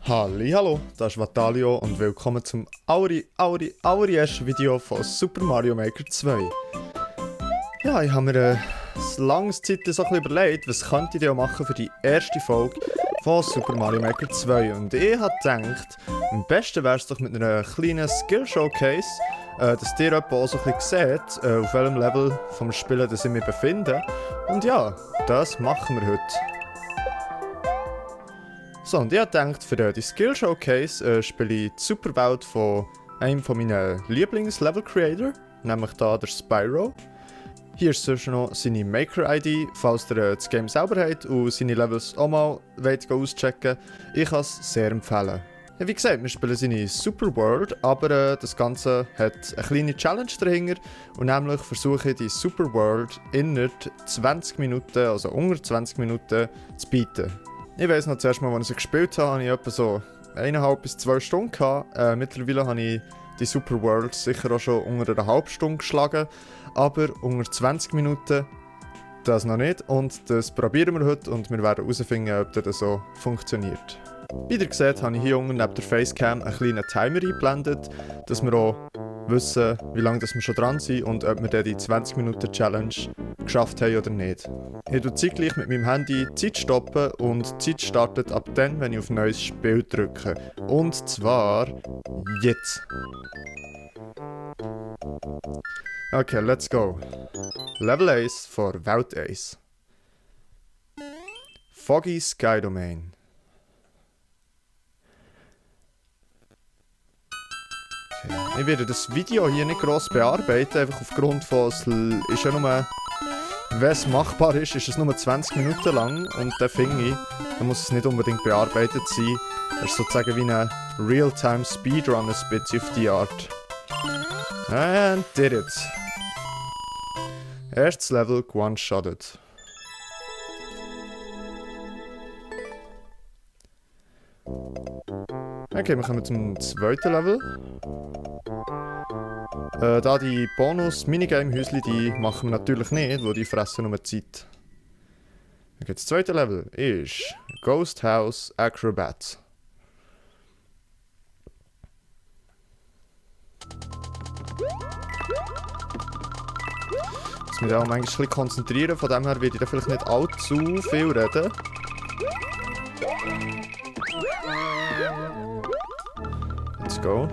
Hallo, das ist Vatalio und willkommen zum allerersten Video von Super Mario Maker 2. Ja, ich habe mir eine lange Zeit so ein bisschen überlegt, was könnte ich denn machen für die erste Folge von Super Mario Maker 2. Und ich habe gedacht, am besten wäre es doch mit einer kleinen Skill-Showcase, dass ihr etwa auch so ein bisschen seht, auf welchem Level vom Spielen das ich mich befinde. Und ja, das machen wir heute. So, und ich habe gedacht, für die Skill Showcase spiele ich die Superwelt von einem von meinen Lieblings-Level-Creator, nämlich da der Spyro. Hier ist sonst noch seine Maker-ID, falls ihr das Game selber habt und seine Levels auch mal auschecken wollt. Ich kann es sehr empfehlen. Ja, wie gesagt, wir spielen seine Super World, aber das Ganze hat eine kleine Challenge dahinter. Und nämlich versuche ich die Super World innerhalb 20 Minuten, also unter 20 Minuten, zu beaten. Ich weiss noch, zuerst mal, als ich sie gespielt habe, hatte ich etwa so 1,5 bis 2 Stunden gehabt. Mittlerweile habe ich die Super World sicher auch schon unter einer halben Stunde geschlagen. Aber unter 20 Minuten das noch nicht. Und das probieren wir heute und wir werden herausfinden, ob das so funktioniert. Wie ihr seht, habe ich hier unten neben der Facecam einen kleinen Timer eingeblendet, dass wir auch wissen, wie lange wir schon dran sind und ob wir dann die 20-Minuten-Challenge geschafft haben oder nicht. Ich tue zeitgleich mit meinem Handy die Zeit stoppen und die Zeit startet ab dann, wenn ich auf neues Spiel drücke. Und zwar jetzt. Okay, let's go. Level Ace vor Welt Ace. Foggy Sky Domain. Okay. Ich werde das Video hier nicht gross bearbeiten, einfach aufgrund von, es ist ja nur, wenn es machbar ist es nur 20 Minuten lang und dann finde ich, dann muss es nicht unbedingt bearbeitet sein. Es ist sozusagen wie ein Real-Time Speedrun, ein bisschen auf die Art. And did it. Erstes Level one-shotted. Okay, wir kommen zum zweiten Level. Da die Bonus-Minigame-Häusli, die machen wir natürlich nicht, weil die fressen nur Zeit. Okay, das zweite Level ist Ghost House Acrobat. Ich muss mich da auch manchmal ein bisschen konzentrieren, von dem her werde ich da vielleicht nicht allzu viel reden. Let's go.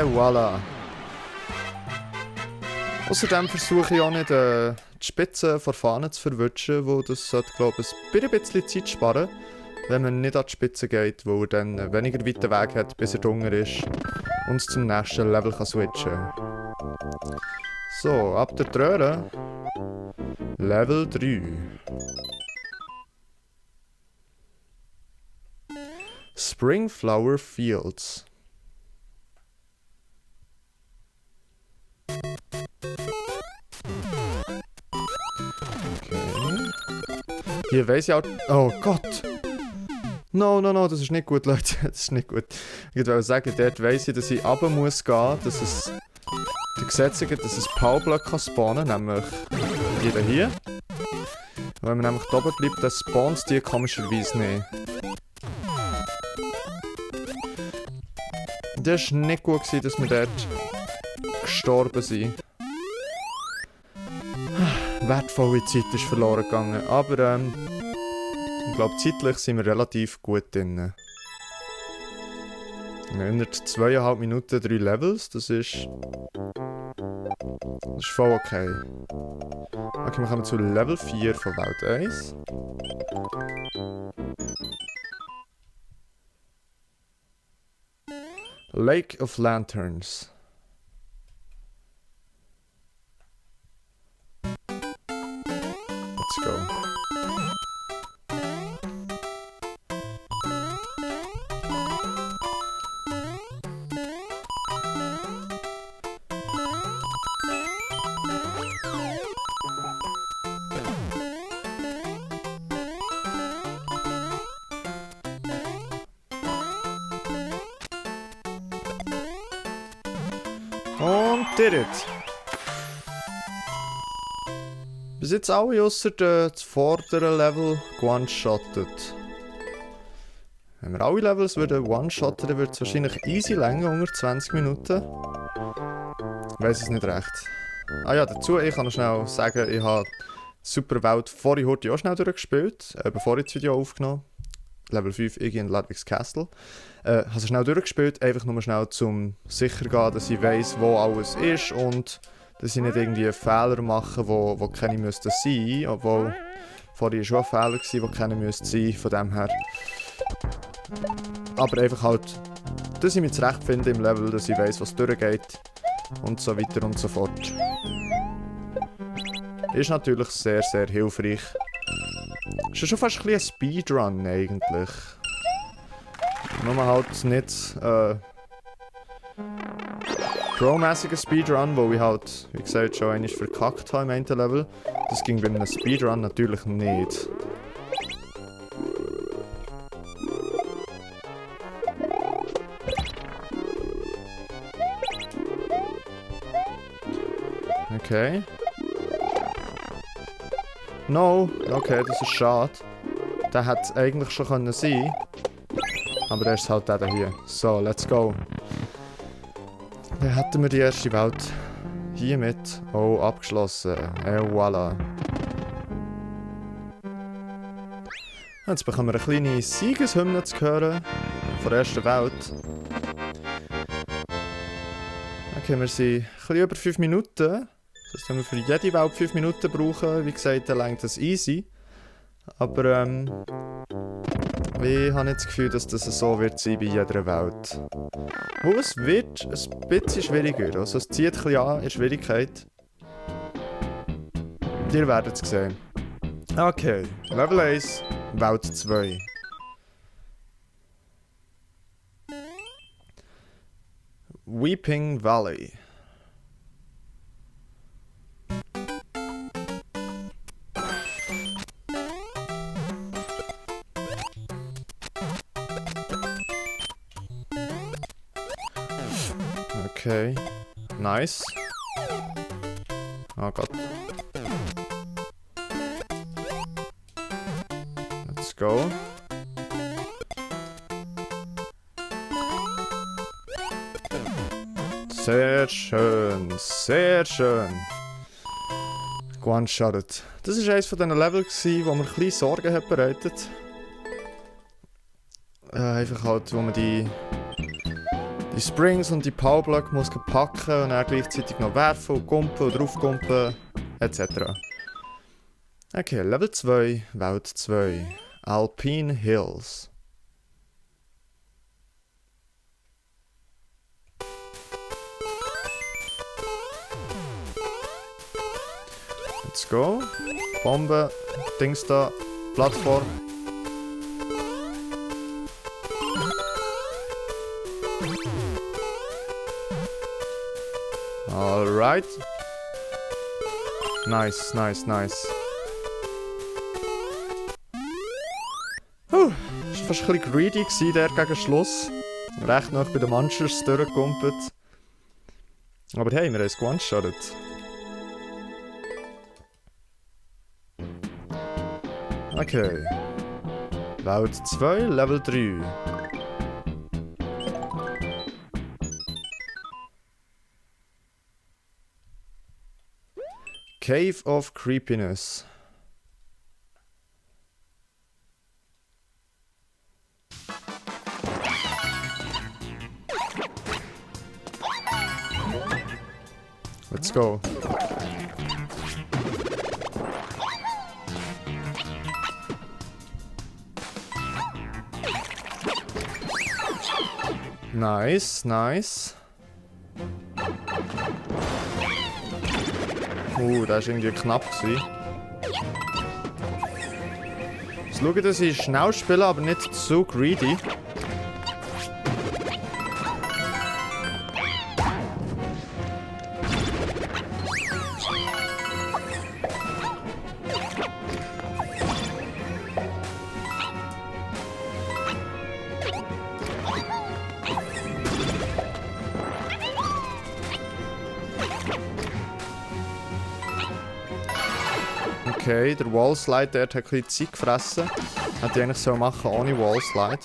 Voilà. Außerdem versuche ich auch nicht die Spitze von Fahnen zu verwutschen, wo das sollte, glaube ich, ein bisschen Zeit sparen, wenn man nicht an die Spitze geht, wo er dann weniger weiten Weg hat, bis er drunter ist und zum nächsten Level kann switchen. So, ab der Tröre. Level 3. Springflower Fields. Okay. Hier weiss ich auch... Oh Gott! No, das ist nicht gut, Leute. Das ist nicht gut. Ich wollte sagen, dort weiss ich, dass ich runter muss gehen, dass es... Die Gesetze gibt, dass es Powerblöcke spawnen kann, nämlich die hier. Wenn man nämlich da oben bleibt, dann spawnt die komischerweise nicht. Das war nicht gut, dass wir dort gestorben sind. Wertvolle Zeit ist verloren gegangen, aber ich glaube zeitlich sind wir relativ gut drin. In 2,5 Minuten 3 Levels, das ist voll okay. Okay, wir kommen zu Level 4 von Welt 1. Lake of Lanterns. Let's go. Und did it. Bis jetzt alle ausser das vordere Level one-shottet. Wenn wir alle Levels würden one-shotten, dann würde es wahrscheinlich easy länger, unter 20 Minuten. Ich weiss es nicht recht. Ah ja, dazu, ich kann noch schnell sagen, ich habe Superwelt vorhin heute auch schnell durchgespielt, bevor ich das Video aufgenommen habe. Level 5, Iggy und Ludwig's Castle. Habe es schnell durchgespielt, einfach nur schnell zum sicher gehen, dass ich weiss, wo alles ist und dass ich nicht irgendwie Fehler mache, wo keine müssten sein. Obwohl, vorhin war schon ein Fehler, wo keine müssten sein, von dem her. Aber einfach halt, dass ich mich zurechtfinde im Level, dass ich weiss, was durchgeht und so weiter und so fort. Ist natürlich sehr, sehr hilfreich. Ist ja schon fast ein bisschen ein Speedrun eigentlich. Nur halt nicht Pro-mäßiger Speedrun, wo ich halt, wie gesagt, schon einmal verkackt habe im einen Level. Das ging bei einem Speedrun natürlich nicht. Okay. No, okay, das ist schade. Der hätte es eigentlich schon können sein. Aber der ist halt der hier. So, let's go. Dann hätten wir die erste Welt hiermit auch abgeschlossen. Voilà. Jetzt bekommen wir eine kleine Siegeshymne zu hören von der ersten Welt. Okay, wir sind ein bisschen über 5 Minuten. Das heißt, wenn wir für jede Welt 5 Minuten brauchen, wie gesagt, dann reicht das easy. Aber ich habe nicht das Gefühl, dass das so wird sein bei jeder Welt. Wo es wird ein bisschen schwieriger. Also es zieht ein bisschen an in Schwierigkeit. Ihr werdet es sehen. Okay, Level 1, Welt 2. Weeping Valley. Okay, nice. Oh Gott. Let's go. Sehr schön, sehr schön. One-shotted. Das war eines von diesen Levels, wo mir ein bisschen Sorgen hat bereitet. Einfach halt, wo man die Springs und die Powerblöcke muss packen und dann gleichzeitig noch werfen und kumpen und draufkumpen, etc. Okay, Level 2, Welt 2. Alpine Hills. Let's go. Bombe, Dings da, Plattform. Alright. Nice, nice, nice. Das war fast ein bisschen greedy der gegen Schluss. Recht noch bei den Munchers durchgekumpelt. Aber hey, wir haben es one-shotted. Okay. Welt 2, Level 3. Cave of Creepiness. Let's go. Nice, nice. Das war irgendwie knapp. Jetzt schauen, dass ich schnell spiele, aber nicht zu greedy. Okay, der Wallslide, der hat ein bisschen Zeit gefressen. Hätte ich eigentlich so machen ohne Wallslide.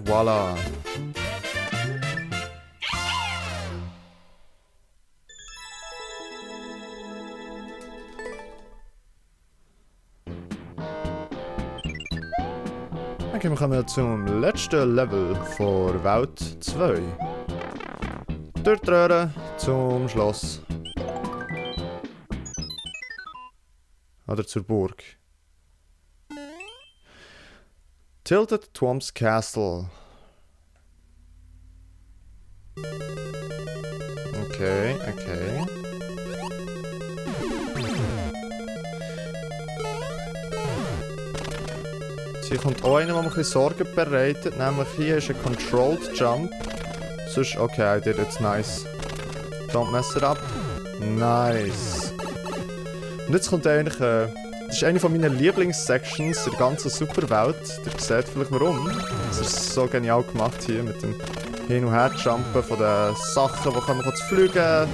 Voilà. Okay, wir kommen zum letzten Level von Welt 2. Durchröhren zum Schloss. Oder zur Burg. Tilted Twom's Castle. Okay, okay. Hier kommt auch einer, der mir ein bisschen Sorgen bereitet. Nämlich hier ist ein Controlled Jump. Sonst, okay, I did it, nice. Don't mess it up. Nice. Und jetzt kommt eigentlich, das ist eine meiner Lieblingssections der ganzen Superwelt. Ihr seht vielleicht warum. Das ist so genial gemacht hier mit dem Hin- und Her-Jumpen von den Sachen, die man zu fliegen.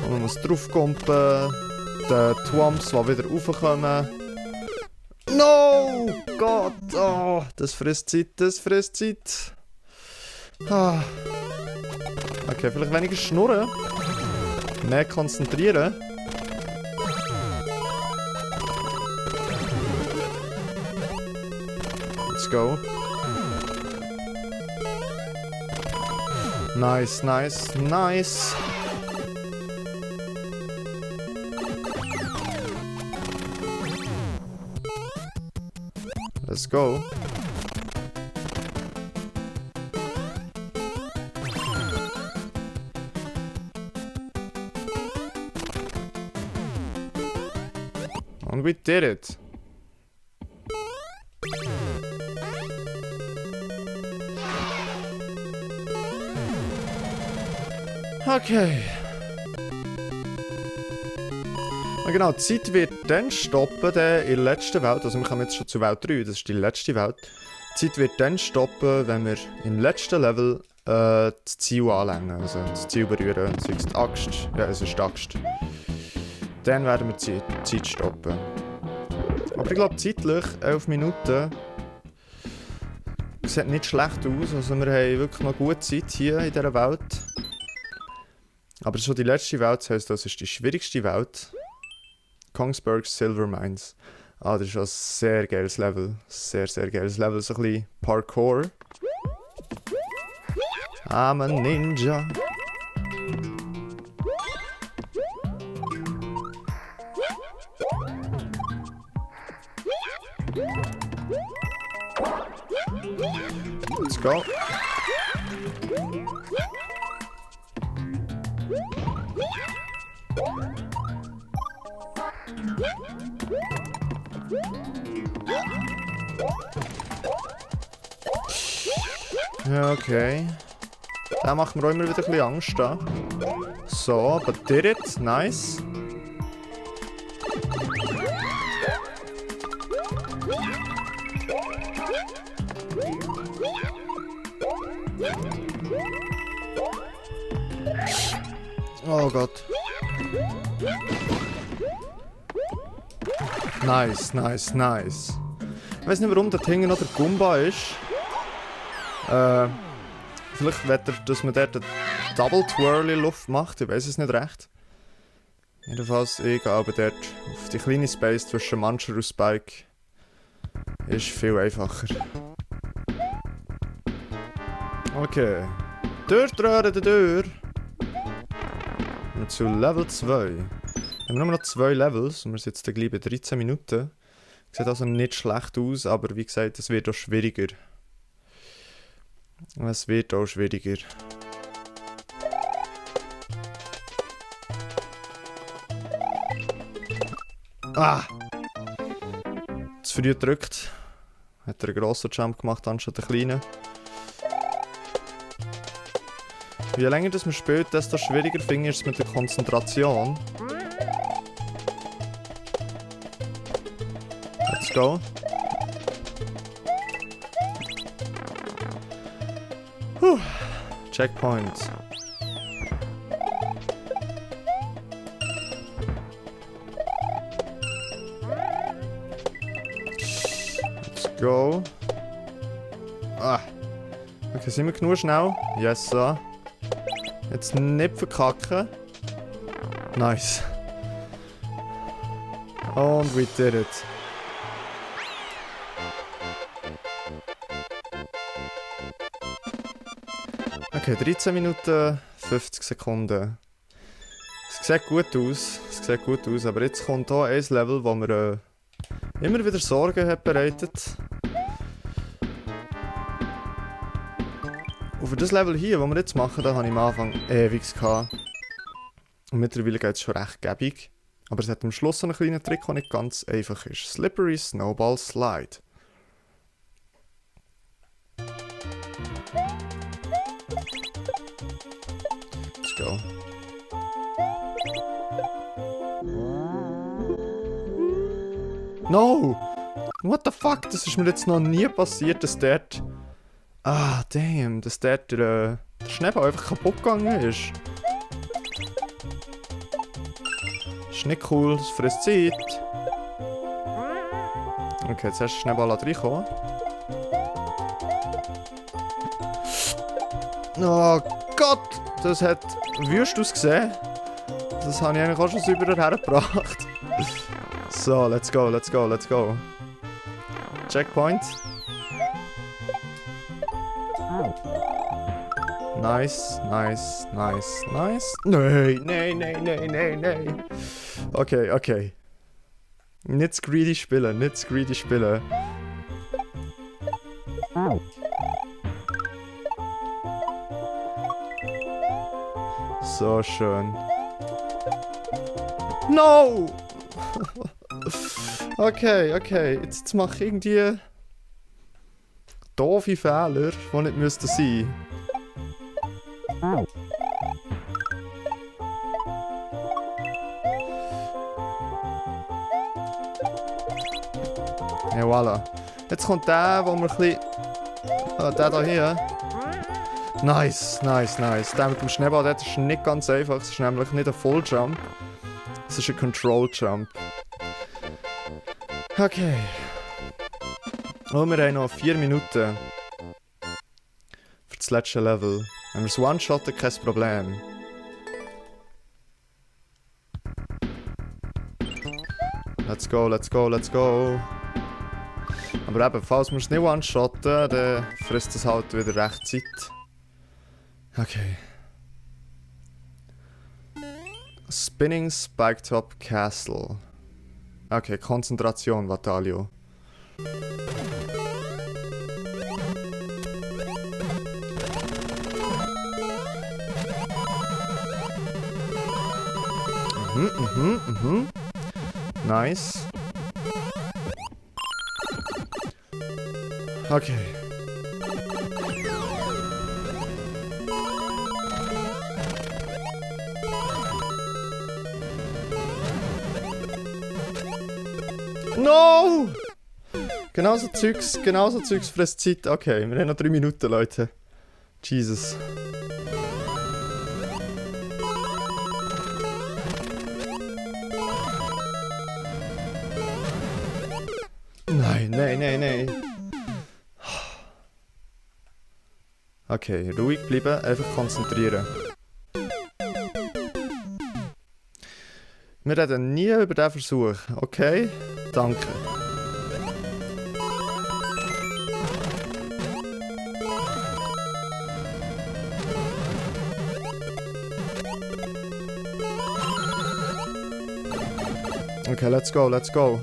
Und man muss draufkumpen. Die Twomps, die wieder raufkommen. No! Gott! Oh, das frisst Zeit, das frisst Zeit. Ah. Okay, vielleicht weniger schnurren. Mehr konzentrieren. Let's go. Nice, nice, nice. Let's go. And we did it. Okay. Ja, genau, die Zeit wird dann stoppen, in der letzten Welt. Also wir kommen jetzt schon zu Welt 3, das ist die letzte Welt. Die Zeit wird dann stoppen, wenn wir im letzten Level das Ziel anlängen. Also das Ziel berühren, sei es die Axt. Ja, es ist die Axt. Dann werden wir die Zeit stoppen. Aber ich glaube zeitlich, 11 Minuten, sieht nicht schlecht aus. Also wir haben wirklich noch gute Zeit hier in dieser Welt. Aber das ist schon die letzte Welt, das heisst, das ist die schwierigste Welt. Kongsberg's Silver Mines. Ah, das ist ein sehr geiles Level. Sehr, sehr geiles Level. So ein bisschen Parkour. I'm a ninja. Let's go. Ja, okay. Da macht mir auch immer wieder ein bisschen Angst. Da. So, but did it. Nice. Oh Gott. Nice, nice, nice. Ich weiß nicht, warum da hinten noch der Goomba ist. Vielleicht wird er, dass man dort eine Double Twirly Luft macht, ich weiß es nicht recht. Jedenfalls, ich gehe aber dort auf die kleine Space zwischen Muncher und Spike. Ist viel einfacher. Okay. Durchröhren die Tür. Und zu Level 2. Wir haben nur noch 2 Levels und wir sind jetzt gleich bei 13 Minuten. Sieht also nicht schlecht aus, aber wie gesagt, es wird auch schwieriger. Es wird auch schwieriger. Ah! Zu früh gedrückt. Hat er einen grossen Jump gemacht anstatt einen kleinen. Je länger das man spielt, desto schwieriger finde ich es mit der Konzentration. Let's go. Checkpoint. go. Ah. Okay, sind wir genug schnell? Yes, so. Jetzt nicht verkacken. Nice. Und we did it. Okay, 13 Minuten, 50 Sekunden. Es sieht gut aus. Es sieht gut aus, aber jetzt kommt hier ein Level, wo mir immer wieder Sorgen hat bereitet. Und für das Level hier, das wir jetzt machen, da habe ich am Anfang ewig gehabt. Und mittlerweile geht es schon recht gäbig. Aber es hat am Schluss einen kleinen Trick, der nicht ganz einfach ist. Slippery Snowball Slide. Let's go. No! What the fuck? Das ist mir jetzt noch nie passiert, dass dort... Ah, damn, dass dort der Schneeball einfach kaputt gegangen ist. Ist nicht cool, das frisst Zeit. Okay, jetzt hast du den Schneeball reinkommen. Oh Gott! Das hat wüst ausgesehen. Das habe ich eigentlich auch schon sauber hergebracht. So, let's go, let's go, let's go. Checkpoint. Nice, nice, nice, nice. Nein, nein, nein, nein, nein, nein. Okay, okay. Nicht zu greedy spielen, nicht zu greedy spielen. So schön. No! Okay, okay. Jetzt mache ich irgendwie doofe Fehler, die nicht müssten sein. Ja, voilà. Jetzt kommt der, wo wir ein bisschen... der da hier. Nice, nice, nice. Der mit dem Schneeball, das ist nicht ganz einfach. Es ist nämlich nicht ein Full Jump. Es ist ein Control Jump. Okay. Und wir haben noch 4 Minuten. Für das letzte Level. Wenn wir es one-shotten, kein Problem. Let's go, let's go, let's go. Aber eben, falls wir es nicht one-shotten, dann frisst es halt wieder recht Zeit. Okay. Spinning Spiketop Castle. Okay, Konzentration, Vatalio. Nice. Okay. No! Genauso Zeugs frisst Zeit. Okay, wir haben noch 3 Minuten, Leute. Jesus. Nein, nein, nein, nein. Okay, ruhig bleiben, einfach konzentrieren. Wir reden nie über diesen Versuch, okay? Danke. Okay, let's go, let's go.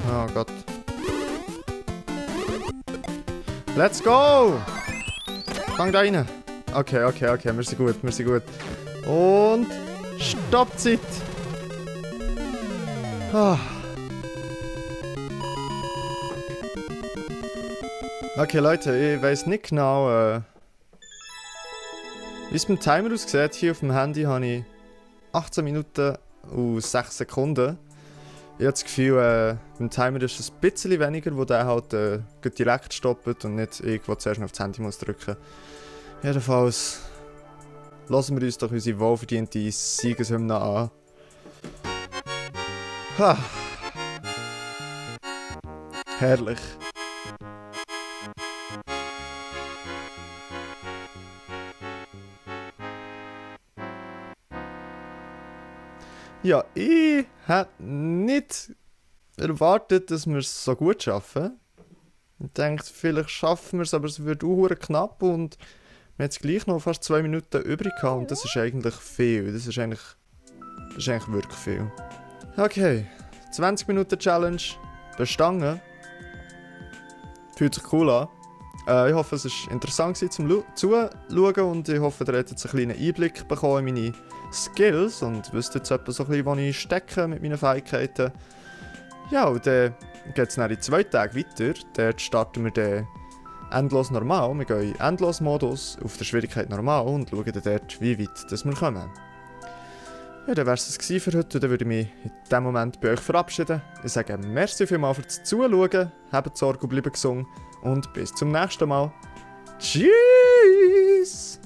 Oh Gott. Let's go! Fang da rein. Okay, okay, okay, wir sind gut, wir sind gut. Und... Stoppzeit! Ah. Okay, Leute, ich weiss nicht genau, wie es mit dem Timer aussieht. Hier auf dem Handy habe ich 18 Minuten und 6 Sekunden. Ich habe das Gefühl, beim Timer ist es ein bisschen weniger, wo der halt direkt stoppt und nicht irgendwo zuerst auf das Handy muss drücken. Jedenfalls lassen wir uns doch unsere wohlverdiente Siegeshymne an. Ha! Herrlich. Ja, ich hätte nicht erwartet, dass wir es so gut schaffen. Ich denke, vielleicht schaffen wir es, aber es wird auch knapp und wir haben jetzt gleich noch fast 2 Minuten übrig gehabt und das ist eigentlich viel. Das ist eigentlich wirklich viel. Okay, 20 Minuten Challenge bestanden. Fühlt sich cool an. Ich hoffe, es war interessant zum Zuschauen und ich hoffe, ihr habt jetzt einen kleinen Einblick bekommen in meine Skills und wisst jetzt etwa so ein bisschen, wo ich stecke mit meinen Fähigkeiten. Ja, und dann geht es dann in 2 Tagen weiter. Dort starten wir dann endlos normal. Wir gehen in Endlos-Modus auf der Schwierigkeit normal und schauen dann dort, wie weit wir kommen. Ja, dann wäre es für heute und dann würde ich mich in diesem Moment bei euch verabschieden. Ich sage merci vielmals fürs Zuschauen, habt Sorge und bleibt gesund und bis zum nächsten Mal. Tschüss!